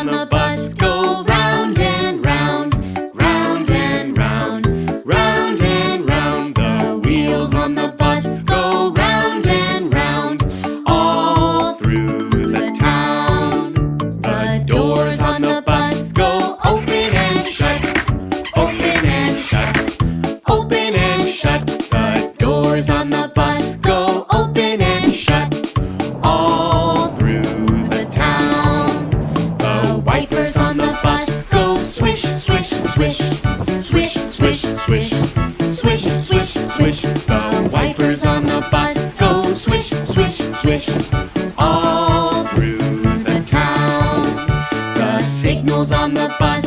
on the bus go round and round, round and round, round and round. The wheels on the bus go round and round, all through the town. The doors on the bus go open and shut, open and shut, open and shut. The doors on the bus go open and shut, all through the town. The wipers on the bus go swish, swish, swish, swish, swish, swish, swish, swish, swish. The wipers on the bus go swish, swish, swish, all through the town. The signals on the bus